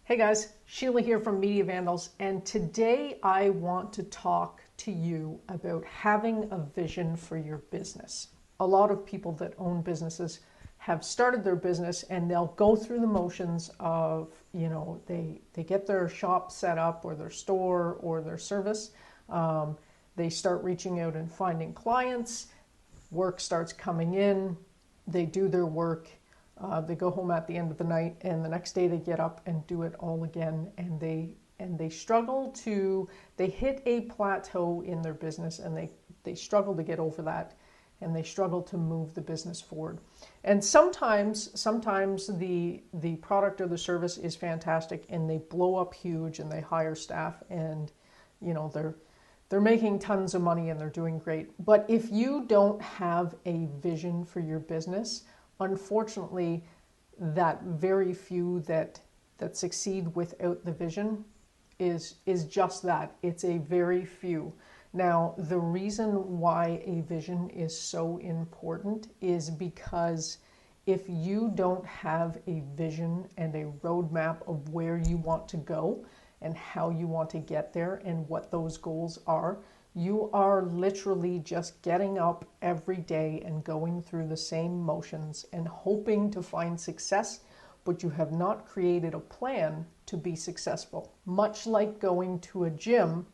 Hey guys, Sheila here from Mediavandals, and today I want to talk to you about having a vision for your business. A lot of people that own businesses have started their business and they'll go through the motions of, they get their shop set up or their store or their service. They start reaching out and finding clients. Work starts coming in. They do their work. They go home at the end of the night, and the next day they get up and do it all again, and they struggle to, they hit a plateau in their business, and they struggle to get over that, and they struggle to move the business forward. And sometimes the product or the service is fantastic, and they blow up huge, and they hire staff, and they're making tons of money and they're doing great. But if you don't have a vision for your business, unfortunately, that very few that succeed without the vision is just that. It's a very few. Now, the reason why a vision is so important is because if you don't have a vision and a roadmap of where you want to go and how you want to get there and what those goals are, you are literally just getting up every day and going through the same motions and hoping to find success, but you have not created a plan to be successful. Much like going to a gym,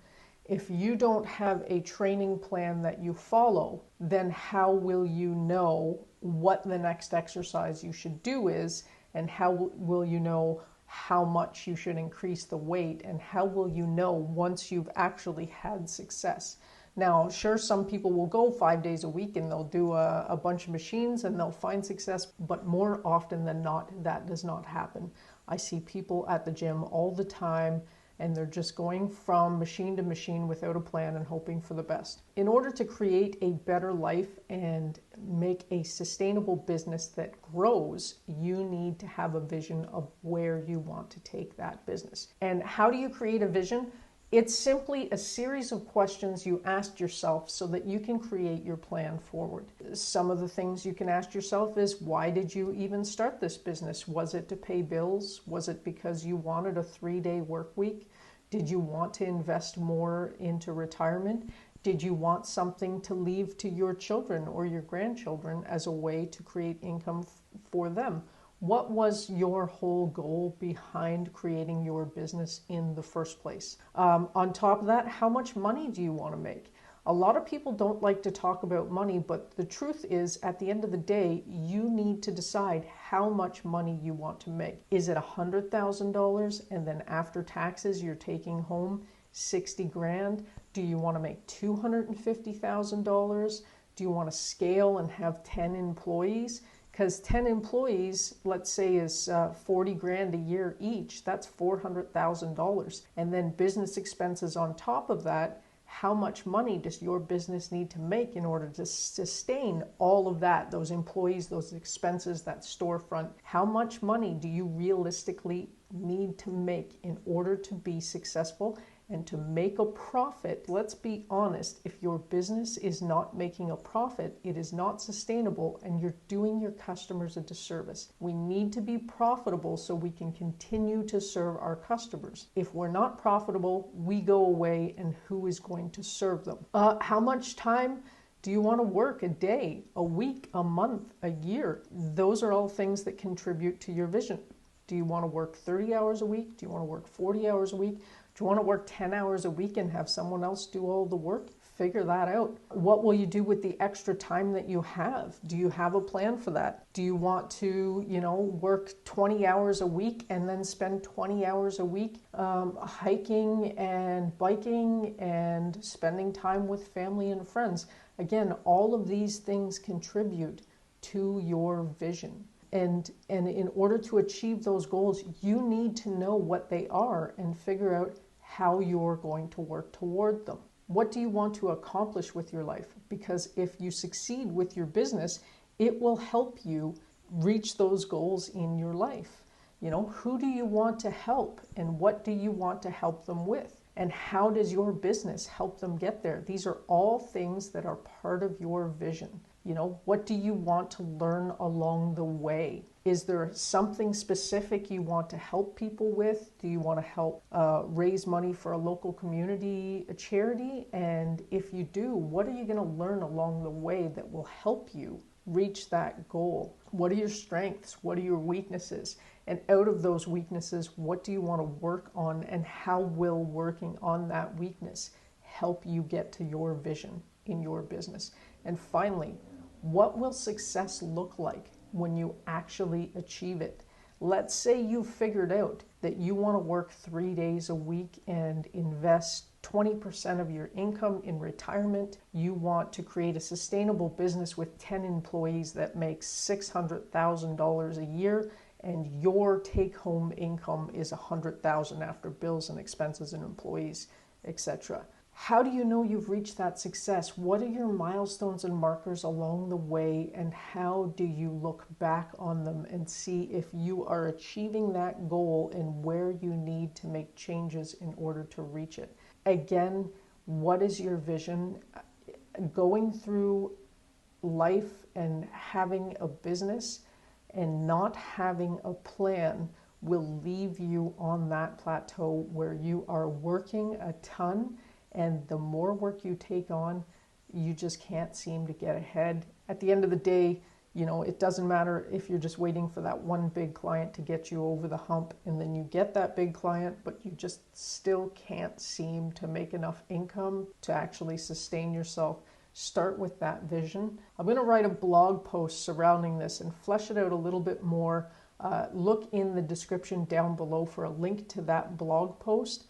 if you don't have a training plan that you follow, then how will you know what the next exercise you should do is, and how will you know how much you should increase the weight, and how will you know once you've actually had success? Now, sure, some people will go 5 days a week and they'll do a bunch of machines and they'll find success, but more often than not, that does not happen. I see people at the gym all the time, and they're just going from machine to machine without a plan and hoping for the best. In order to create a better life and make a sustainable business that grows, you need to have a vision of where you want to take that business. And how do you create a vision? It's simply a series of questions you ask yourself so that you can create your plan forward. Some of the things you can ask yourself is, why did you even start this business? Was it to pay bills? Was it because you wanted a 3-day work week? Did you want to invest more into retirement? Did you want something to leave to your children or your grandchildren as a way to create income for them? What was your whole goal behind creating your business in the first place? On top of that, how much money do you want to make? A lot of people don't like to talk about money, but the truth is, at the end of the day, you need to decide how much money you want to make. Is it $100,000 and then after taxes you're taking home 60 grand? Do you want to make $250,000? Do you want to scale and have 10 employees? Because 10 employees, let's say, is 40 grand a year each. That's $400,000. And then business expenses on top of that. How much money does your business need to make in order to sustain all of that, those employees, those expenses, that storefront? How much money do you realistically need to make in order to be successful and to make a profit? Let's be honest, if your business is not making a profit, it is not sustainable, and you're doing your customers a disservice. We need to be profitable so we can continue to serve our customers. If we're not profitable, we go away, and who is going to serve them? How much time do you want to work a day, a week, a month, a year? Those are all things that contribute to your vision. Do you want to work 30 hours a week? Do you want to work 40 hours a week? Do you want to work 10 hours a week and have someone else do all the work? Figure that out. What will you do with the extra time that you have? Do you have a plan for that? Do you want to, work 20 hours a week and then spend 20 hours a week hiking and biking and spending time with family and friends? Again, all of these things contribute to your vision. And in order to achieve those goals, you need to know what they are and figure out how you're going to work toward them. What do you want to accomplish with your life? Because if you succeed with your business, it will help you reach those goals in your life. Who do you want to help, and what do you want to help them with? And how does your business help them get there? These are all things that are part of your vision. What do you want to learn along the way? Is there something specific you want to help people with? Do you want to help raise money for a local community, a charity? And if you do, what are you going to learn along the way that will help you reach that goal? What are your strengths? What are your weaknesses? And out of those weaknesses, what do you want to work on, and how will working on that weakness help you get to your vision in your business? And finally, what will success look like when you actually achieve it? Let's say you figured out that you want to work 3 days a week and invest 20% of your income in retirement. You want to create a sustainable business with 10 employees that makes $600,000 a year, and your take-home income is $100,000 after bills and expenses and employees, etc. How do you know you've reached that success? What are your milestones and markers along the way, and how do you look back on them and see if you are achieving that goal and where you need to make changes in order to reach it? Again, what is your vision? Going through life and having a business and not having a plan will leave you on that plateau where you are working a ton, and the more work you take on, you just can't seem to get ahead. At the end of the day, it doesn't matter if you're just waiting for that one big client to get you over the hump, and then you get that big client, but you just still can't seem to make enough income to actually sustain yourself. Start with that vision. I'm going to write a blog post surrounding this and flesh it out a little bit more. Look in the description down below for a link to that blog post.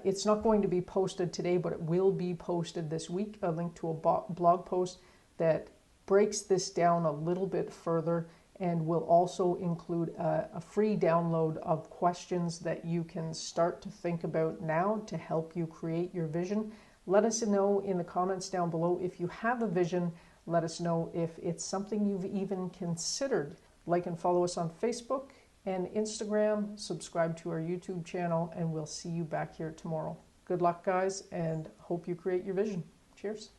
It's not going to be posted today, but it will be posted this week, a link to a blog post that breaks this down a little bit further, and will also include a free download of questions that you can start to think about now to help you create your vision. Let us know in the comments down below if you have a vision. Let us know if it's something you've even considered. Like and follow us on Facebook and Instagram, subscribe to our YouTube channel, and we'll see you back here tomorrow. Good luck, guys, and hope you create your vision. Cheers.